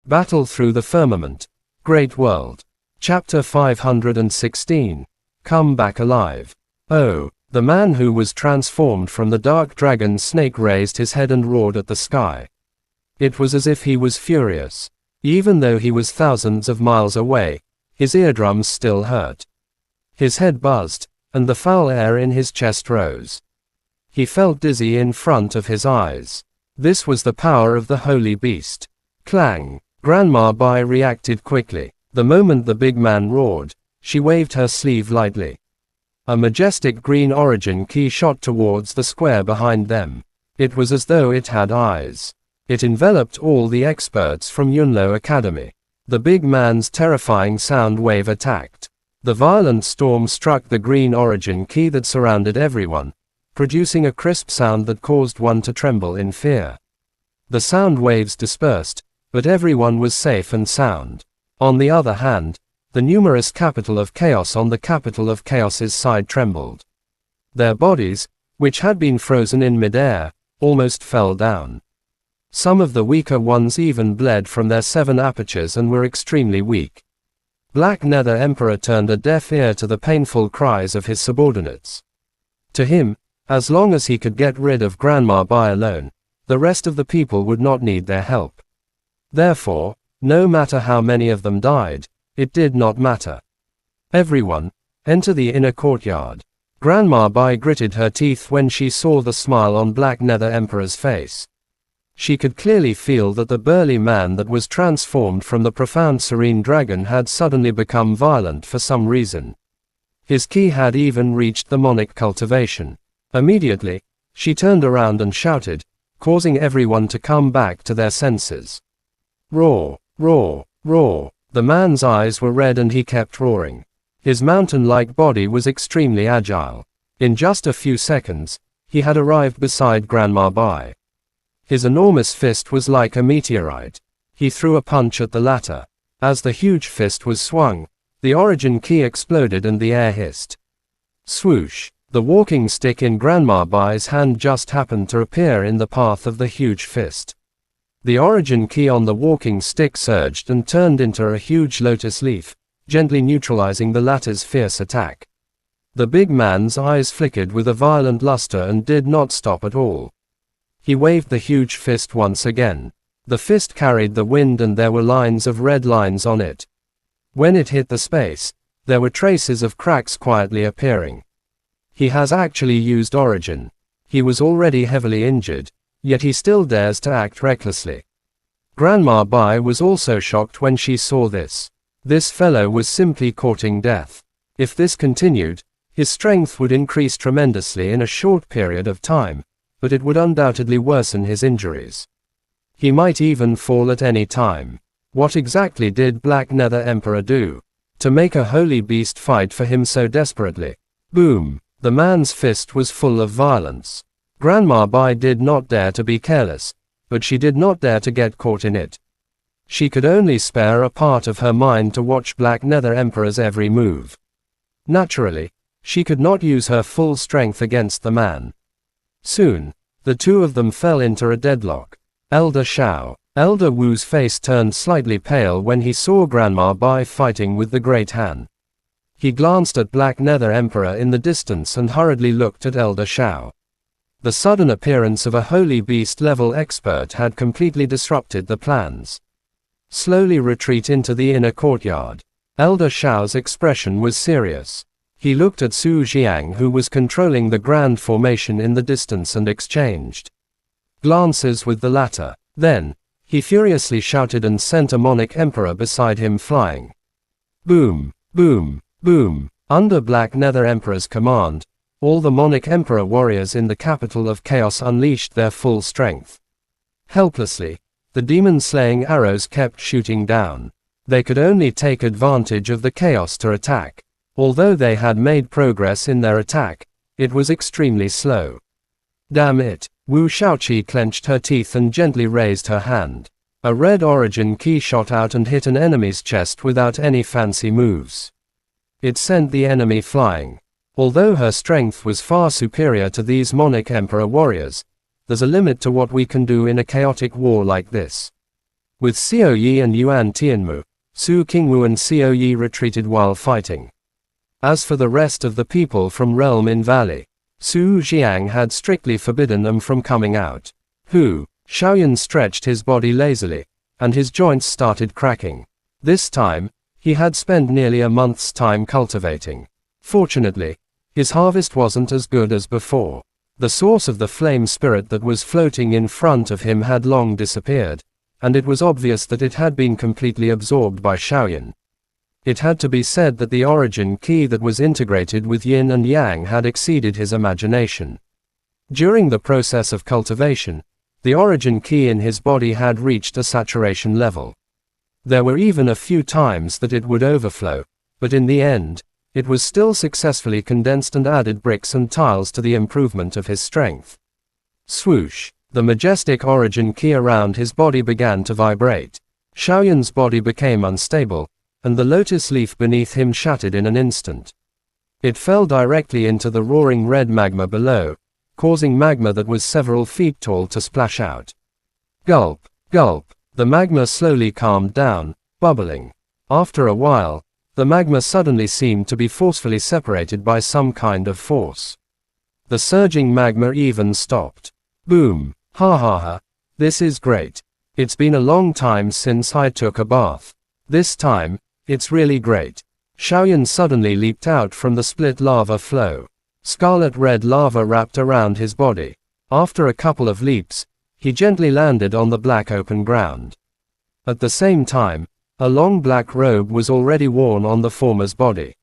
Battle through the firmament. Great world. Chapter 516. Come back alive. Oh, the man who was transformed from the dark dragon snake raised his head and roared at the sky. It was as if he was furious. Even though he was thousands of miles away, his eardrums still hurt. His head buzzed, and the foul air in his chest rose. He felt dizzy in front of his eyes. This was the power of the holy beast. Clang! Grandma Bai reacted quickly. The moment the big man roared, she waved her sleeve lightly. A majestic green origin key shot towards the square behind them. It was as though it had eyes. It enveloped all the experts from Yunlo Academy. The big man's terrifying sound wave attacked. The violent storm struck the green origin key that surrounded everyone, producing a crisp sound that caused one to tremble in fear. The sound waves dispersed, but everyone was safe and sound. On the other hand, the numerous capital of chaos on the capital of chaos's side trembled. Their bodies, which had been frozen in mid-air, almost fell down. Some of the weaker ones even bled from their 7 apertures and were extremely weak. Black Nether Emperor turned a deaf ear to the painful cries of his subordinates. To him, as long as he could get rid of Grandma Bai alone, the rest of the people would not need their help. Therefore, no matter how many of them died, it did not matter. Everyone, enter the inner courtyard. Grandma Bai gritted her teeth when she saw the smile on Black Nether Emperor's face. She could clearly feel that the burly man that was transformed from the profound serene dragon had suddenly become violent for some reason. His ki had even reached the monic cultivation. Immediately, she turned around and shouted, causing everyone to come back to their senses. Roar, roar, roar. The man's eyes were red and he kept roaring. His mountain-like body was extremely agile. In just a few seconds, he had arrived beside Grandma Bai. His enormous fist was like a meteorite. He threw a punch at the latter. As the huge fist was swung, the origin key exploded and the air hissed. Swoosh! The walking stick in Grandma Bai's hand just happened to appear in the path of the huge fist. The origin key on the walking stick surged and turned into a huge lotus leaf, gently neutralizing the latter's fierce attack. The big man's eyes flickered with a violent luster and did not stop at all. He waved the huge fist once again. The fist carried the wind and there were lines of red lines on it. When it hit the space, there were traces of cracks quietly appearing. He has actually used origin. He was already heavily injured, yet he still dares to act recklessly. Grandma Bai was also shocked when she saw this. This fellow was simply courting death. If this continued, his strength would increase tremendously in a short period of time, but it would undoubtedly worsen his injuries. He might even fall at any time. What exactly did Black Nether Emperor do to make a holy beast fight for him so desperately? Boom! The man's fist was full of violence. Grandma Bai did not dare to be careless, but she did not dare to get caught in it. She could only spare a part of her mind to watch Black Nether Emperor's every move. Naturally, she could not use her full strength against the man. Soon, the two of them fell into a deadlock. Elder Shao. Elder Wu's face turned slightly pale when he saw Grandma Bai fighting with the Great Han. He glanced at Black Nether Emperor in the distance and hurriedly looked at Elder Shao. The sudden appearance of a holy beast-level expert had completely disrupted the plans. Slowly retreat into the inner courtyard. Elder Shao's expression was serious. He looked at Su Jiang who was controlling the grand formation in the distance and exchanged glances with the latter. Then, he furiously shouted and sent a Monic Emperor beside him flying. Boom, boom, boom. Under Black Nether Emperor's command, all the Monic Emperor warriors in the capital of Chaos unleashed their full strength. Helplessly, the demon-slaying arrows kept shooting down. They could only take advantage of the chaos to attack. Although they had made progress in their attack, it was extremely slow. Damn it! Wu Shaoqi clenched her teeth and gently raised her hand. A red origin key shot out and hit an enemy's chest without any fancy moves. It sent the enemy flying. Although her strength was far superior to these Monic Emperor warriors, there's a limit to what we can do in a chaotic war like this. With Xiao Yi and Yuan Tianmu, Su Qingwu and Xiao Yi retreated while fighting. As for the rest of the people from Realm in Valley, Su Xiang had strictly forbidden them from coming out. Xiaoyan stretched his body lazily, and his joints started cracking. This time, he had spent nearly a month's time cultivating. Fortunately, his harvest wasn't as good as before. The source of the flame spirit that was floating in front of him had long disappeared, and it was obvious that it had been completely absorbed by Xiaoyan. It had to be said that the origin key that was integrated with yin and yang had exceeded his imagination. During the process of cultivation, the origin key in his body had reached a saturation level. There were even a few times that it would overflow, but in the end, it was still successfully condensed and added bricks and tiles to the improvement of his strength. Swoosh! The majestic origin key around his body began to vibrate. Xiaoyan's body became unstable, and the lotus leaf beneath him shattered in an instant. It fell directly into the roaring red magma below, causing magma that was several feet tall to splash out. Gulp, gulp, the magma slowly calmed down, bubbling. After a while, the magma suddenly seemed to be forcefully separated by some kind of force. The surging magma even stopped. Boom! Ha ha ha! This is great. It's been a long time since I took a bath. This time, it's really great. Xiaoyan suddenly leaped out from the split lava flow. Scarlet red lava wrapped around his body. After a couple of leaps, he gently landed on the black open ground. At the same time, a long black robe was already worn on the former's body.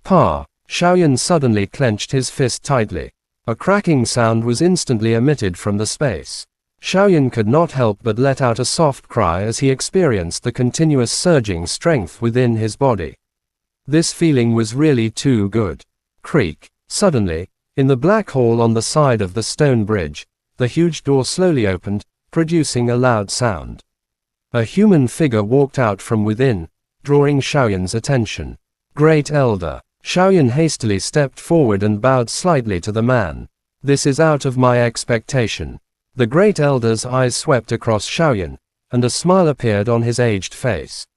Pa! Xiaoyan suddenly clenched his fist tightly. A cracking sound was instantly emitted from the space. Xiaoyan could not help but let out a soft cry as he experienced the continuous surging strength within his body. This feeling was really too good. Creak! Suddenly, in the black hole on the side of the stone bridge, the huge door slowly opened, producing a loud sound. A human figure walked out from within, drawing Xiaoyan's attention. Great Elder! Xiaoyan hastily stepped forward and bowed slightly to the man. This is out of my expectation. The Great Elder's eyes swept across Xiaoyan, and a smile appeared on his aged face.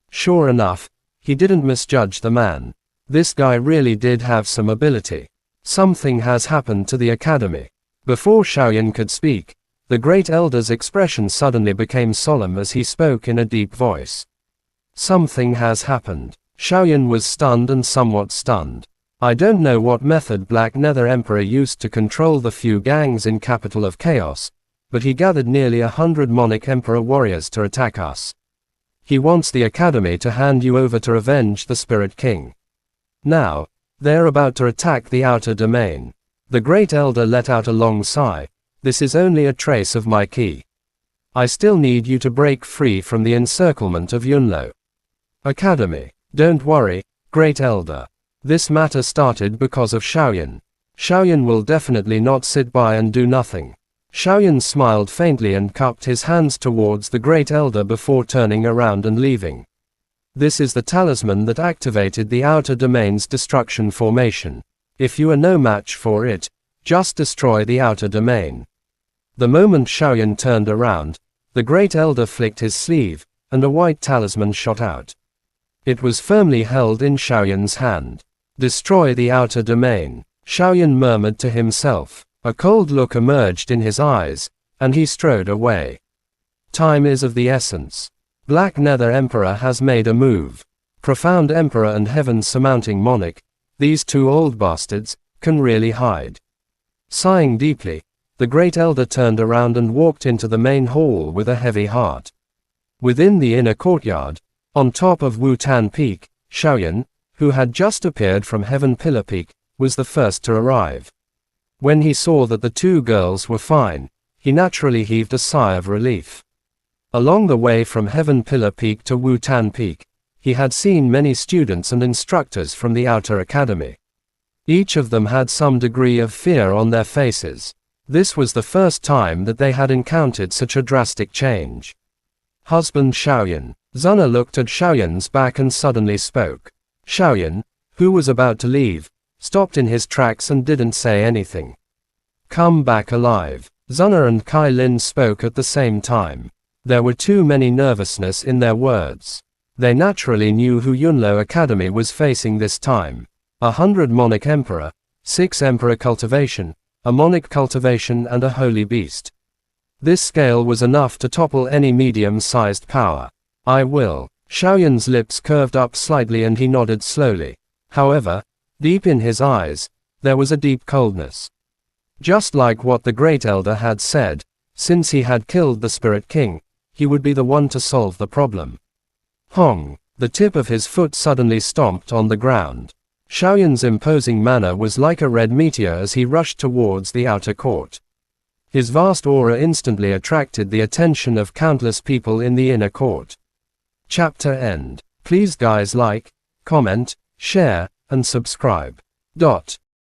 Sure enough, he didn't misjudge the man. This guy really did have some ability. Something has happened to the academy. Before Xiaoyan could speak, the Great Elder's expression suddenly became solemn as he spoke in a deep voice. Something has happened. Xiaoyan was stunned and somewhat stunned. I don't know what method Black Nether Emperor used to control the few gangs in Capital of Chaos, but he gathered nearly 100 Monarch Emperor warriors to attack us. He wants the Academy to hand you over to revenge the Spirit King. Now, they're about to attack the outer domain. The Great Elder let out a long sigh. This is only a trace of my key. I still need you to break free from the encirclement of Yunlo. Academy. Don't worry, Great Elder. This matter started because of Xiaoyan. Xiaoyan will definitely not sit by and do nothing. Xiaoyan smiled faintly and cupped his hands towards the Great Elder before turning around and leaving. This is the talisman that activated the outer domain's destruction formation. If you are no match for it, just destroy the outer domain. The moment Xiaoyan turned around, the Great Elder flicked his sleeve, and a white talisman shot out. It was firmly held in Xiaoyan's hand. Destroy the outer domain, Xiaoyan murmured to himself. A cold look emerged in his eyes, and he strode away. Time is of the essence. Black Nether Emperor has made a move. Profound Emperor and Heaven Surmounting Monarch, these two old bastards, can really hide. Sighing deeply, the Great Elder turned around and walked into the main hall with a heavy heart. Within the inner courtyard, on top of Wutan Peak, Xiaoyan, who had just appeared from Heaven Pillar Peak, was the first to arrive. When he saw that the two girls were fine, he naturally heaved a sigh of relief. Along the way from Heaven Pillar Peak to Wutan Peak, he had seen many students and instructors from the outer academy. Each of them had some degree of fear on their faces. This was the first time that they had encountered such a drastic change. Husband Xiaoyan. Zuna looked at Xiaoyan's back and suddenly spoke. Xiaoyan, who was about to leave, stopped in his tracks and didn't say anything. Come back alive. Zuna and Kai Lin spoke at the same time. There were too many nervousness in their words. They naturally knew who Yunlo Academy was facing this time. 100 monarch emperor, 6 emperor cultivation, a monarch cultivation and a holy beast. This scale was enough to topple any medium-sized power. I will. Xiaoyan's lips curved up slightly and he nodded slowly. However, deep in his eyes, there was a deep coldness. Just like what the Great Elder had said, since he had killed the Spirit King, he would be the one to solve the problem. Hong! The tip of his foot suddenly stomped on the ground. Xiaoyan's imposing manner was like a red meteor as he rushed towards the outer court. His vast aura instantly attracted the attention of countless people in the inner court. Chapter end. Please guys like, comment, share, and subscribe.